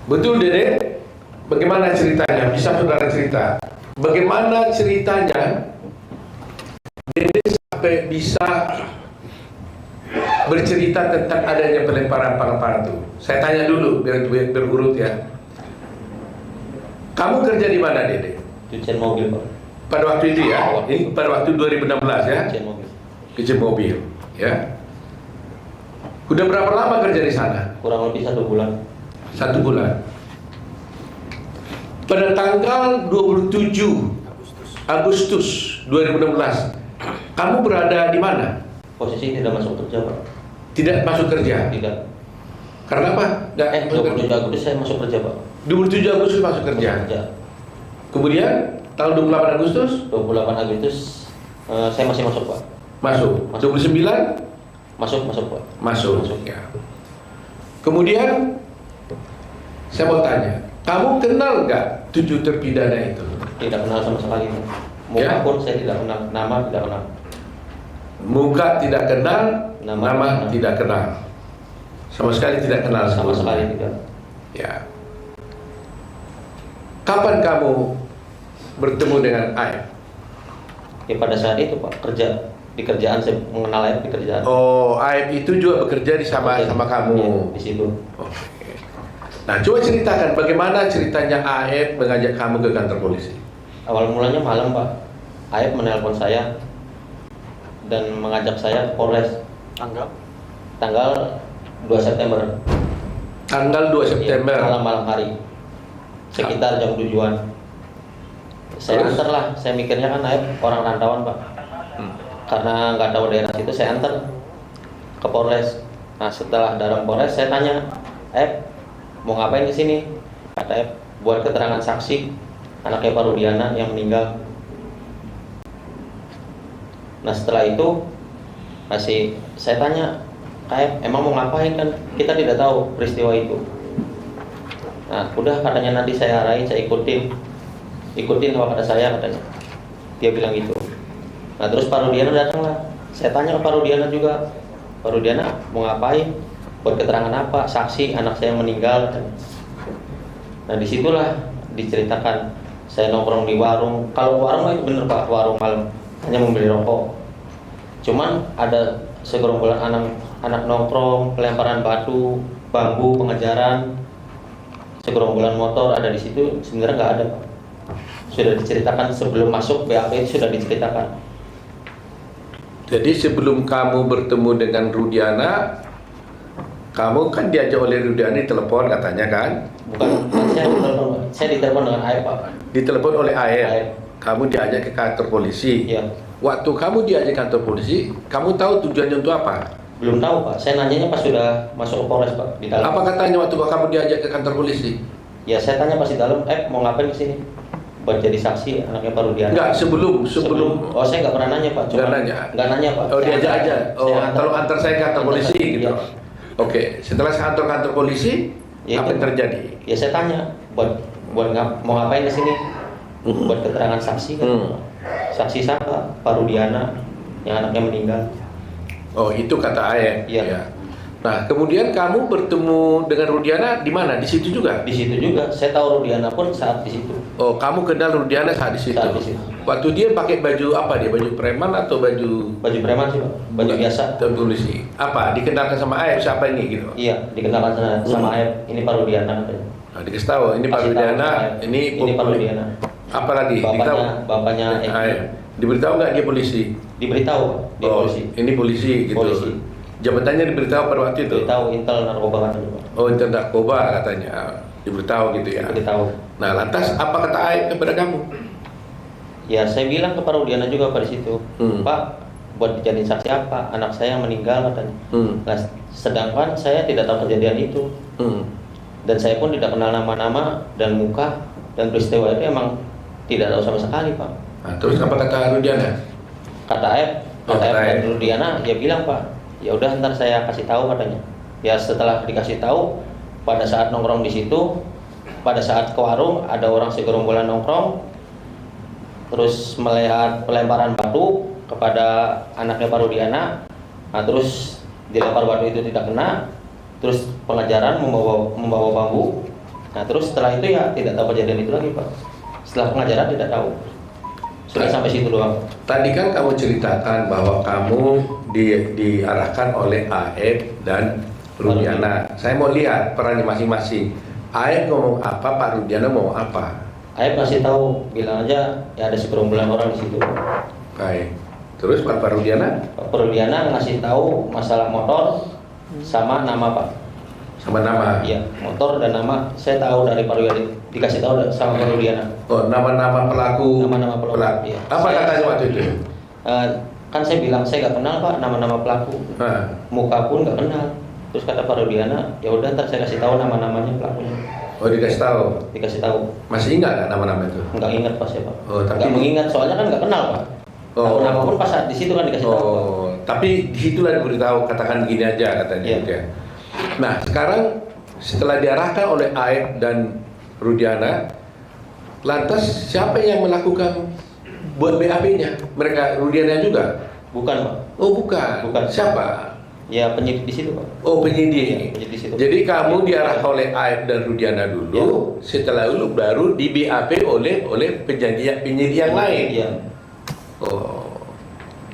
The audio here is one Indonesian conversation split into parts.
Betul, Dede? Bagaimana ceritanya? Bisa saudara cerita? Bagaimana ceritanya Dede sampai bisa bercerita tentang adanya pelemparan palang-palang itu? Saya tanya dulu biar berurut ya. Kamu kerja di mana, Dede? Cucian mobil, Pak. Pada waktu itu ya? Ini pada waktu 2016 ya? Cucian mobil. Cucian mobil, ya. Udah berapa lama kerja di sana? Kurang lebih 1 bulan. 1 bulan. Pada tanggal 27 Agustus 2016, kamu berada di mana? Posisi tidak masuk kerja, Pak. Tidak masuk kerja. Tidak. Karena apa? 27 Agustus saya masuk kerja, Pak. 27 Agustus masuk kerja. Kemudian tanggal 28 Agustus 28 Agustus saya masih masuk, Pak. masuk. 29 Masuk, Pak. masuk. Ya. Kemudian saya mau tanya, kamu kenal nggak 7 terpidana itu? Tidak kenal sama sekali, Pak. Muka Ya? pun saya tidak kenal, nama tidak kenal. Muka tidak kenal, nama Nama tidak kenal. Sama sekali tidak kenal Sama sebelumnya. sekali tidak. Ya. Kapan kamu bertemu dengan Aep? Ya pada saat itu, Pak, kerja di kerjaan saya mengenal Aep di kerjaan. Oh, Aep itu juga bekerja di sama kamu. Iya, di situ. Oke. Nah, coba ceritakan bagaimana ceritanya Aep mengajak kamu ke kantor polisi. Awal mulanya malam, Pak. Aep menelpon saya dan mengajak saya ke Polres. Tanggal 2 September. Tanggal 2 September. Malam-malam hari. Sekitar jam 7-an. Saya Terus? antar lah. Saya mikirnya kan Aep orang rantauan, Pak. Karena nggak tahu daerah situ, saya antar ke Polres. Nah, setelah dalam Polres, saya tanya, Aep, mau ngapain di sini? Kata Aep, buat keterangan saksi anaknya Pak Rudiana yang meninggal. Nah, setelah itu saya tanya, Aep, emang mau ngapain, kan kita tidak tahu peristiwa itu. Nah, udah, katanya nanti saya arahin, saya ikutin apa kata saya, katanya. Dia bilang gitu. Nah, terus Pak Rudiana datang lah. Saya tanya ke Pak Rudiana juga, Pak Rudiana mau ngapain? Buat keterangan apa? Saksi anak saya yang meninggal, katanya. Nah, disitulah diceritakan saya nongkrong di warung. Kalau warung itu bener, Pak, warung malam, hanya membeli rokok. Cuman ada segerombolan anak nongkrong, pelemparan batu, bambu, pengejaran, segerombolan motor ada di situ. Sebenarnya nggak ada, Pak. Sudah diceritakan sebelum masuk BAP itu sudah diceritakan. Jadi sebelum kamu bertemu dengan Rudiana, kamu kan diajak oleh Rudiana telepon katanya kan? Bukan, saya ditelepon dengan Aep, Pak. Ditelepon oleh Aep. Aep. Kamu diajak ke kantor polisi. Iya. Waktu kamu diajak ke kantor polisi, kamu tahu tujuannya untuk apa? Belum tahu, Pak. Saya nanyanya pas sudah masuk ke Polres, Pak, di dalam. Apa katanya waktu kamu diajak ke kantor polisi? Ya, saya tanya pas di dalam, mau ngapain ke sini? Buat jadi saksi anaknya Pak Rudiana. Enggak, sebelum. Oh, saya nggak pernah nanya, Pak. Nggak nanya? Nggak nanya, Pak. Oh, diajak aja. Oh, Saya kalau antar saya ke kantor antar polisi saya, gitu. iya. Oke, setelah saya kantor polisi, Ya, apa itu. yang terjadi? Ya, saya tanya, mau ngapain ke sini? Buat keterangan saksi kan. Saksi siapa? Pak Rudiana yang anaknya meninggal. Oh, itu kata Aep. Iya. Ya. Nah, kemudian kamu bertemu dengan Rudiana di mana? Di situ juga? Di situ juga. Saya tahu Rudiana pun saat di situ. Oh, kamu kenal Rudiana saat di situ? Saat di situ. Waktu dia pakai baju apa? Dia baju preman atau baju Baju preman sih, Pak. Baju biasa. polisi? Apa? Dikenalkan sama Aep siapa ini gitu? Iya, dikenalkan sama Aep. Ini Pak Rudiana, katanya. Nah, dikasih tahu ini Pak Kasih tahu Rudiana, sama Aep. ini Pak Rudiana. apa lagi? Bapaknya Eki. Aep. Diberitahu nggak dia polisi? Diberitahu, Pak, di polisi. Ini polisi gitu. Polisi. Jabatannya diberitahu pada waktu itu. Diberitahu Intel narkoba, katanya, Pak. Oh, intel narkoba katanya. Diberitahu gitu ya. Diberitahu. Nah, lantas apa kata Aep kepada kamu? Ya, saya bilang ke Pak Rudiana juga pada situ, Pak, buat dijadiin saksi apa? Anak saya yang meninggal, katanya. Nah, sedangkan saya tidak tahu kejadian itu. Dan saya pun tidak kenal nama-nama dan muka, dan peristiwa itu emang tidak tahu sama sekali, Pak. Nah, terus apa kata Rudiana? Kata Aep dan Rudiana, dia bilang, Pak, ya udah ntar saya kasih tahu, katanya. Ya, setelah dikasih tahu, pada saat nongkrong di situ, pada saat ke warung ada orang segerombolan nongkrong, terus melihat pelemparan batu kepada anaknya Pak Rudiana. Nah, terus dilempar batu itu tidak kena, terus pengejaran membawa bambu, Nah terus setelah itu ya tidak tahu kejadian itu lagi Pak. Setelah pengajaran tidak tahu. Sudah sampai situ doang. Tadi kan kamu ceritakan bahwa kamu diarahkan oleh Aep dan Rudiana. Saya mau lihat perannya masing-masing. Aep ngomong apa, Pak Rudiana ngomong apa? Aep ngasih tahu, bilang aja ya ada segerombolan orang di situ. Baik. Terus Pak Rudiana? Pak Rudiana ngasih tahu masalah motor sama nama Pak. Sama nama? Iya, motor dan nama saya tahu dari Pak Rudiana, dikasih tahu sama Pak Rudiana. Oh, nama-nama pelaku. Nama-nama pelaku. Iya. Apa katanya waktu itu? Kan saya bilang saya nggak kenal Pak nama-nama pelaku. Muka pun nggak kenal. Terus kata Pak Rudiana, ya udah ntar saya kasih tahu nama-namanya pelakunya. Oh, dikasih tahu. Dikasih tahu. Masih ingat nggak nama-nama itu? Nggak ingat Pak saya Pak. Oh, tapi nggak mengingat soalnya kan nggak kenal Pak. Oh. Nama pun pas saat di situ kan dikasih tahu. Pak. Oh, tapi disitulah diberitahu, katakan gini aja katanya. Iya. Ya. Nah, sekarang setelah diarahkan oleh Aep dan Rudiana, lantas siapa yang melakukan buat BAP-nya? Mereka Rudiana juga? Bukan Pak. Oh, bukan. Bukan. Siapa? Ya penyidik di situ Pak. Oh, penyidik. Ya, penyidik di situ. Jadi kamu diarahkan oleh Aep dan Rudiana dulu, setelah itu baru di BAP oleh penyidik yang lain. Iya. Oh.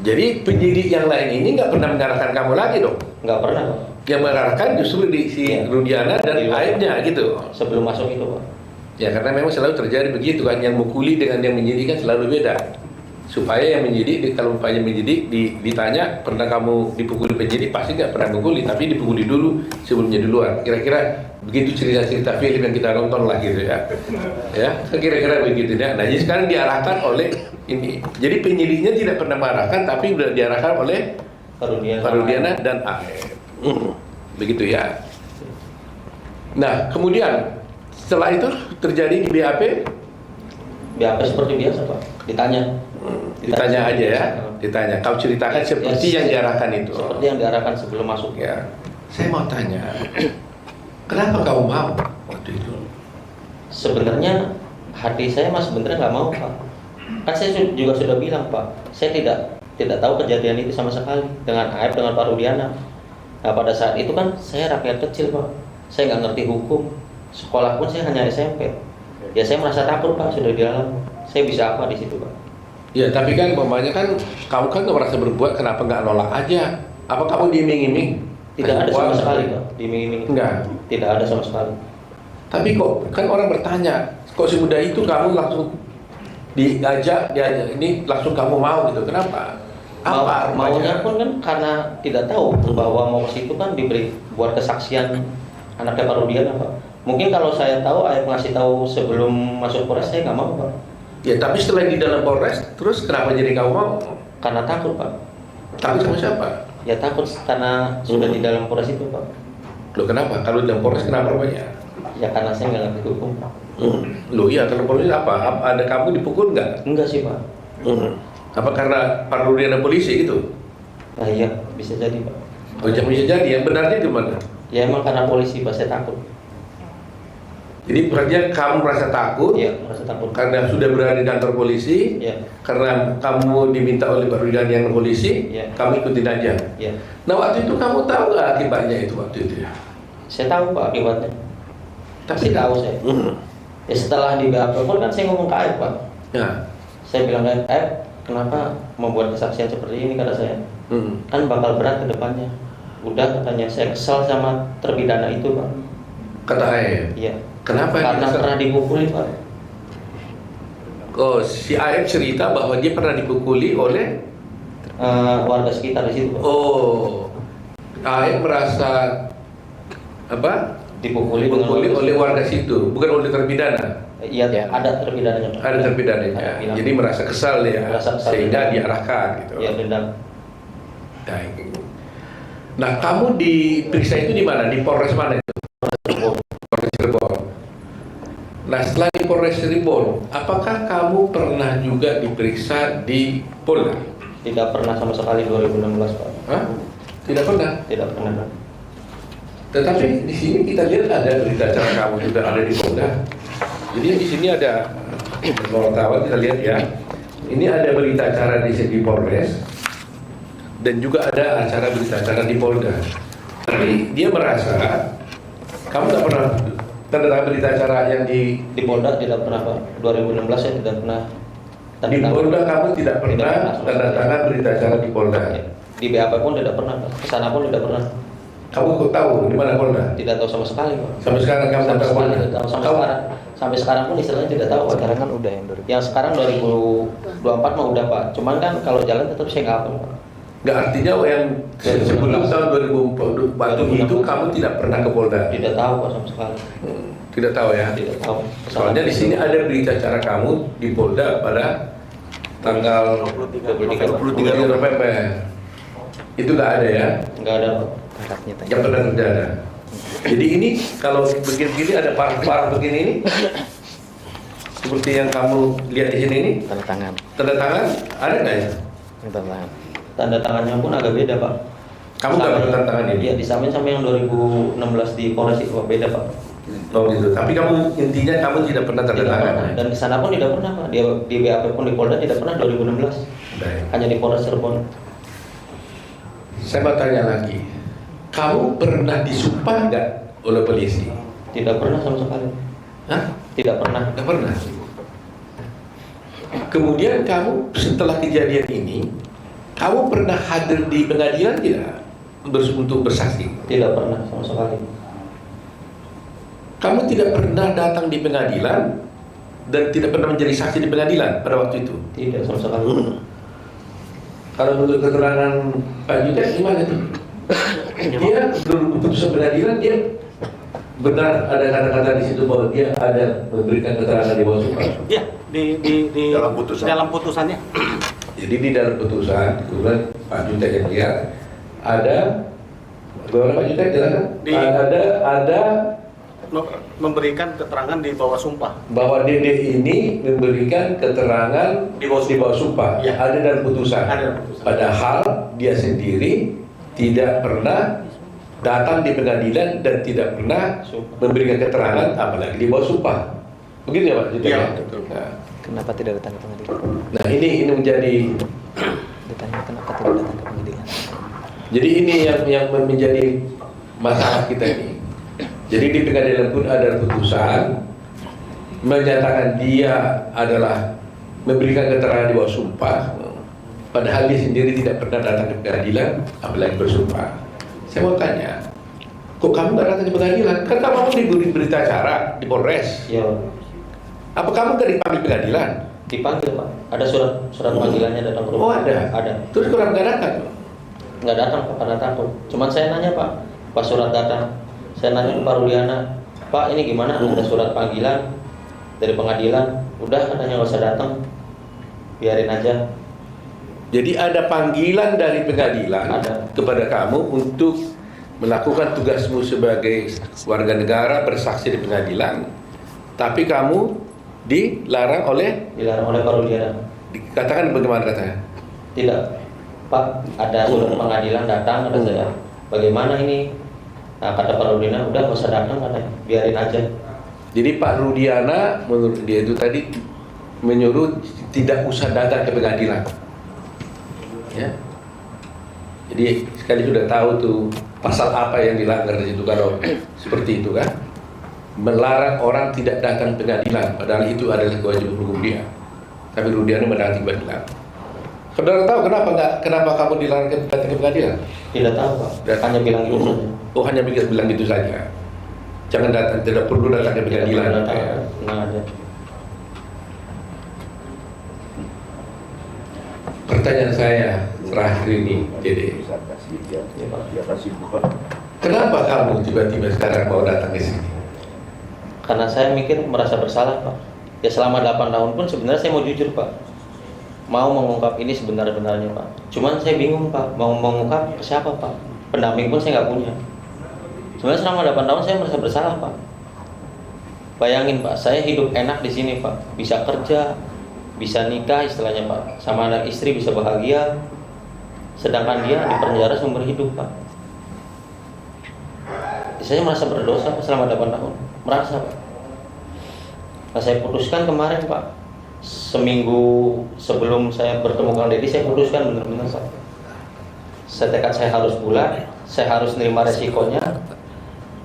Jadi penyidik yang lain ini nggak pernah mengarahkan kamu lagi dong? Nggak pernah Pak. Yang mengarahkan justru di si Rudiana dan Aibnya gitu. Sebelum masuk itu Pak. Ya karena memang selalu terjadi begitu kan, yang mukuli dengan yang menyidik kan selalu beda. Supaya yang menyidik, kalau umpamanya menyidik ditanya pernah kamu dipukuli penyidik, pasti nggak pernah mukuli, tapi dipukuli dulu sebelumnya di luar. Kira-kira begitu cerita-cerita film yang kita nonton lah gitu ya. Ya, kira-kira begitu ya. Nah, jadi sekarang diarahkan oleh ini. Jadi penyidiknya tidak pernah mengarahkan, tapi sudah diarahkan oleh Pak Rudiana dan Aep. Begitu ya. Nah, kemudian setelah itu terjadi di BAP? BAP seperti biasa Pak. Ditanya aja ya. Ditanya. Kau ceritakan seperti yang diarahkan itu. Seperti yang diarahkan sebelum masuk. Ya. Saya mau tanya, kenapa kau mau waktu itu? Sebenarnya hati saya mas sebenarnya nggak mau Pak. Kan saya juga sudah bilang Pak, saya tidak tahu kejadian itu sama sekali dengan Aep dengan Pak Rudiana. Nah pada saat itu kan saya rakyat kecil Pak, saya nggak ngerti hukum, sekolah pun saya hanya SMP. Ya saya merasa takut Pak sudah di dalam. Saya bisa apa di situ Pak? Ya tapi kan umpamanya kan kamu kan nggak merasa berbuat, kenapa nggak nolak aja? Apa kamu diiming-iming? Tidak ada sama sekali Pak, diiming-iming. Enggak. Tidak ada sama sekali. Tapi kok kan orang bertanya, kok semudah itu kamu langsung diajak ini langsung kamu mau gitu? Kenapa? Apa maunya pun kan karena tidak tahu bahwa mau ke situ kan diberi buat kesaksian anaknya Pak Rudiana Pak. Mungkin kalau saya tahu, Aep ngasih tahu sebelum masuk Polres, saya nggak mau Pak. Ya tapi setelah di dalam Polres, terus kenapa jadi kamu mau? Karena takut Pak. Takut sama siapa? Ya takut karena sudah di dalam Polres itu Pak. Loh kenapa? Kalau di dalam Polres kenapa banyak? Ya karena saya nggak ngerti hukum Pak. Loh iya, dalam Polres apa? Ada kamu dipukul nggak? Enggak sih Pak. Apa karena Pak Rudiana polisi gitu? Nah iya, bisa jadi Pak. Oh jangan bisa jadi, yang benarnya gimana? Ya emang karena polisi Pak, saya takut. Jadi berarti kamu merasa takut? Iya, merasa takut. Karena sudah berada di kantor polisi? Iya. Karena kamu diminta oleh Pak Rudiana yang polisi? Iya. Kamu ikutin aja? Iya. Nah waktu itu kamu tahu nggak akibatnya itu waktu itu ya? Saya tahu Pak akibatnya. Tapi Pasti tahu saya. Ya setelah di BAP pun kan saya ngomong ke Aep Pak. Ya. Saya bilang ke Aep, kenapa membuat kesaksian seperti ini kata saya? Kan bakal berat ke depannya. Udah katanya, saya kesal sama terpidana itu Pak. Kata Aep? Iya. Kenapa? Karena pernah dipukuli Pak. Oh, si Aep cerita bahwa dia pernah dipukuli oleh Warga sekitar di situ Pak. Oh, Aep merasa apa? Dipukuli oleh warga situ, bukan oleh terpidana. Iya, ada terpidananya Pak. Ada terpidananya. Ada Jadi merasa kesal ya, Merasa kesal sehingga dendam. diarahkan gitu. Iya, dendam. Nah, kamu diperiksa itu di mana? Di Polres mana itu? Polres Cirebon. Nah, setelah di Polres Cirebon, apakah kamu pernah juga diperiksa di Polda? Tidak pernah sama sekali 2016 Pak. Hah? Tidak pernah. Tidak pernah Pak. Tetapi di sini kita lihat ada berita acara kamu juga ada di Polda. Jadi di sini ada wartawan, kita lihat ya. Ini ada berita acara di Polres dan juga ada acara berita acara di Polda. Tapi dia merasa kamu nggak pernah tanda tangan berita acara yang di Polda tidak pernah Pak. 2016 saya tidak pernah tanda di tangan. Polda kamu tidak pernah pernah. tanda tangan berita acara di Polda. Di BAP pun tidak pernah Pak. Kesana pun tidak pernah. Kamu kok tahu di mana Polda? Tidak tahu sama sekali Pak. Sampai sekarang kamu Sampai tahu sekarang Polda? tidak tahu. Sampai sekarang pun istilahnya tidak tahu Pak. Sekarang kan udah yang 2000. Yang sekarang 2024 mah udah Pak. Cuman kan kalau jalan tetap saya nggak hafal Pak. Nggak, artinya yang sebelum tahun 2000 waktu itu kamu tidak pernah ke Polda. Tidak tahu Pak sama sekali. Tidak tahu ya. Tidak tahu. Soalnya di sini ada berita acara kamu di Polda pada tanggal 23 November. Itu nggak ada ya? Nggak ada Pak. Harapnya tanya. Yang pernah terjadi. Jadi ini kalau begini-begini ada parang-parang begini ini, seperti yang kamu lihat di sini ini, Tanda tangan. tanda tangan ada nggak ya? Ini tanda tangan. Tanda tangannya pun agak beda Pak. Kamu nggak pernah tanda tangan ini? Iya, disamain sama yang 2016 di Polres itu Pak. Beda Pak. Oh gitu. Tapi kamu intinya kamu tidak pernah tanda Tidak tangan. pernah. Dan di sana pun tidak pernah Pak. Dia di BAP pun di Polda tidak pernah 2016. Baik. Hanya di Polres Cirebon. Saya mau tanya lagi. Kamu pernah disumpah nggak oleh polisi? Tidak pernah sama sekali. Hah? Tidak pernah. Nggak pernah. Kemudian kamu setelah kejadian ini, kamu pernah hadir di pengadilan tidak untuk bersaksi? Tidak pernah sama sekali. Kamu tidak pernah datang di pengadilan dan tidak pernah menjadi saksi di pengadilan pada waktu itu? Tidak sama sekali. Kalau menurut keterangan Pak Jutek gimana tuh? Dia belum putusan pengadilan, dia benar ada kata-kata di situ bahwa dia ada memberikan keterangan di bawah sumpah. Iya, di Dalam putusan. putusannya. Jadi di dalam putusan, kemudian Pak Jutek yang lihat ada, bagaimana Pak Jutek jelaskan? Ada Memberikan keterangan di bawah sumpah. bahwa Dede ini memberikan keterangan Di bawah sumpah. Ya. Ada dalam putusan. Ada dalam putusan. Padahal dia sendiri tidak pernah datang di pengadilan dan tidak pernah Sumpah. memberikan keterangan, apalagi di bawah sumpah. Begitu ya Pak Jutek? Iya, ya? betul. Nah, Kenapa tidak datang ke pengadilan? nah ini menjadi, Ditanya kenapa tidak datang ke pengadilan? jadi ini yang menjadi masalah kita ini. Jadi di pengadilan pun ada putusan menyatakan dia adalah memberikan keterangan di bawah sumpah, padahal dia sendiri tidak pernah datang ke pengadilan, apalagi bersumpah. Saya mau tanya, kok kamu nggak datang ke pengadilan? Kan kamu diberi berita acara di Polres. Ya, Apa kamu nggak dipanggil pengadilan? dipanggil Pak. Ada surat panggilannya datang ke Oh rumah. ada. Ada. Terus kurang nggak datang? Nggak datang Pak karena takut. Cuman saya nanya Pak, pas surat datang, saya nanya ke Pak Rudiana, Pak ini gimana? Ada surat panggilan dari pengadilan. Udah katanya nggak usah datang, biarin aja. Jadi ada panggilan dari pengadilan Ada. kepada kamu untuk melakukan tugasmu sebagai warga negara bersaksi di pengadilan, tapi kamu dilarang oleh, Dilarang oleh Pak Rudiana. dikatakan bagaimana katanya? Tidak, Pak, ada surat pengadilan datang kata saya. Bagaimana ini? Nah, kata Pak Rudiana, udah nggak usah datang katanya, biarin aja. Jadi Pak Rudiana menurut dia itu tadi menyuruh tidak usah datang ke pengadilan. Ya. Jadi sekali sudah tahu tuh pasal apa yang dilanggar di situ kalau seperti itu kan. Melarang orang tidak datang ke pengadilan, padahal itu adalah kewajiban hukum dia. Tapi Rudiana mendatang ke pengadilan. Saudara tahu kenapa kamu dilarang datang ke pengadilan? Tidak tahu Pak, hanya bilang gitu saja. Oh hanya bilang gitu saja. Jangan datang, tidak perlu datang ke pengadilan. Tidak Ya. tahu, tenang aja. Pertanyaan saya terakhir ini, Dede. Kenapa kamu tiba-tiba sekarang mau datang ke sini? Karena saya mikir merasa bersalah Pak. Ya selama 8 tahun pun sebenarnya saya mau jujur Pak. Mau mengungkap ini sebenar-benarnya Pak. Cuman saya bingung Pak, mau mengungkap ke siapa Pak? Pendamping pun saya nggak punya. Sebenarnya selama 8 tahun saya merasa bersalah Pak. Bayangin Pak, saya hidup enak di sini Pak. Bisa kerja, bisa nikah istilahnya Pak. Sama anak istri bisa bahagia. Sedangkan dia di penjara seumur hidup Pak. Saya merasa berdosa Pak, selama 8 tahun. Merasa Pak. Nah, saya putuskan kemarin Pak. Seminggu sebelum saya bertemu Kang Deddy, saya putuskan benar-benar Pak. Tekad saya harus bulat, saya harus nerima resikonya.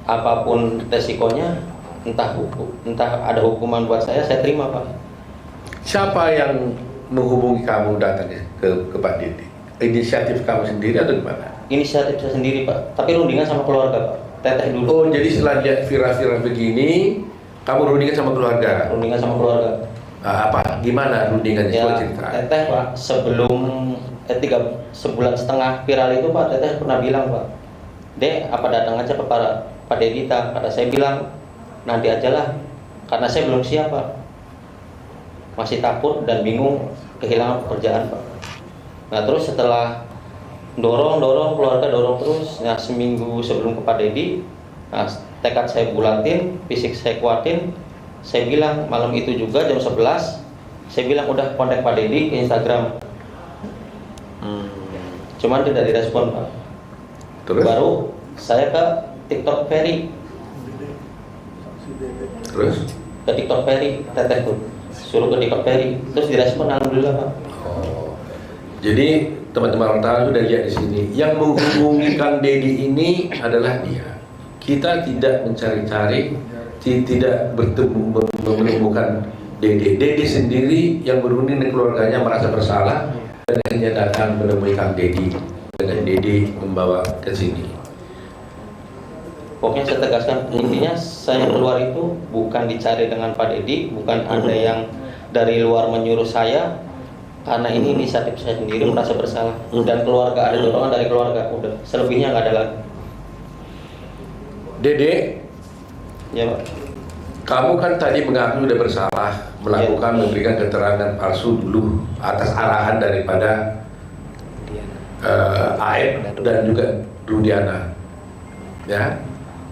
Apapun resikonya, entah ada hukuman buat saya terima Pak. Siapa yang menghubungi kamu datang ke Pak Dede? Inisiatif kamu sendiri atau gimana? Inisiatif saya sendiri Pak, tapi rundingan sama keluarga Pak. Teteh dulu. Oh, jadi setelah lihat viral-viral begini, kamu rundingan sama keluarga? Rundingan sama keluarga. Apa? Gimana rundingannya? Ya, Coba cerita. Teteh Pak, sebelum 3 bulan setengah viral itu Pak, Teteh pernah bilang Pak, Dek, apa datang aja ke Pak Dedita? Kata saya bilang, nanti aja lah, karena saya belum siap Pak. Masih takut dan bingung kehilangan pekerjaan Pak. Nah terus setelah dorong keluarga dorong terus, nah seminggu sebelum ke Pak Dedi, nah, tekad saya bulatin, fisik saya kuatin, saya bilang malam itu juga jam 11, saya bilang udah kontak Pak Dedi ke Instagram. Cuman tidak direspon Pak. Terus? Baru saya ke TikTok Ferry. Terus? Ke TikTok Ferry, Teteh tuh suruh ke TikTok Ferry, terus direspon alhamdulillah Pak. Oh. Jadi teman-teman wartawan sudah lihat di sini, yang menghubungi Kang Dedi ini adalah dia. Kita tidak mencari-cari, tidak bertemu menemukan Dede. Dede sendiri yang berunding dengan keluarganya merasa bersalah dan akhirnya datang menemui Kang Dedi dengan Dede membawa ke sini. Pokoknya saya tegaskan, intinya saya keluar itu bukan dicari dengan Pak Dedi, bukan ada yang dari luar menyuruh saya, karena ini inisiatif saya sendiri merasa bersalah, dan keluarga ada dorongan dari keluarga, udah selebihnya nggak ada lagi. Dede, Ya Pak. kamu kan tadi mengaku sudah bersalah melakukan memberikan keterangan palsu dulu atas arahan daripada Aep dan juga Rudiana. Ya,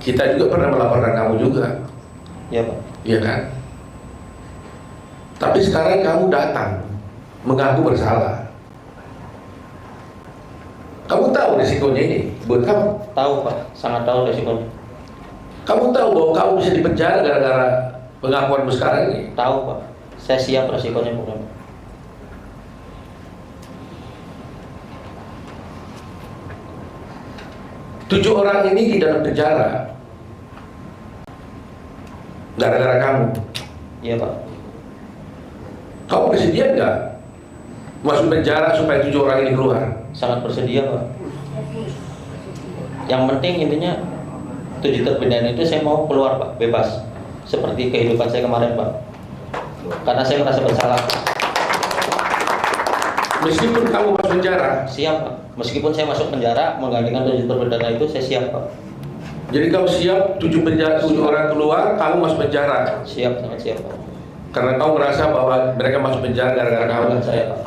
kita juga pernah melaporkan kamu juga. Ya Pak. Iya kan? Tapi sekarang kamu datang mengaku bersalah. Kamu tahu risikonya ini buat kamu. Tahu Pak, sangat tahu resikonya. Kamu tahu bahwa kamu bisa dipenjara gara-gara pengakuanmu sekarang ini. Tahu Pak, saya siap resikonya bukan. 7 orang ini di dalam penjara gara-gara kamu. Iya Pak. Kamu bersedia nggak masuk penjara supaya 7 orang ini keluar? Sangat bersedia Pak. Yang penting intinya 7 terpidana itu saya mau keluar Pak, bebas. Seperti kehidupan saya kemarin Pak. Karena saya merasa bersalah. Meskipun kamu masuk penjara, Siap Pak. Meskipun saya masuk penjara menggantikan 7 terpidana itu, saya siap Pak. jadi kamu siap 7 orang keluar, kamu masuk penjara Siap, sangat siap Pak. karena kamu merasa bahwa mereka masuk penjara gara-gara kamu. Bukan saya Pak.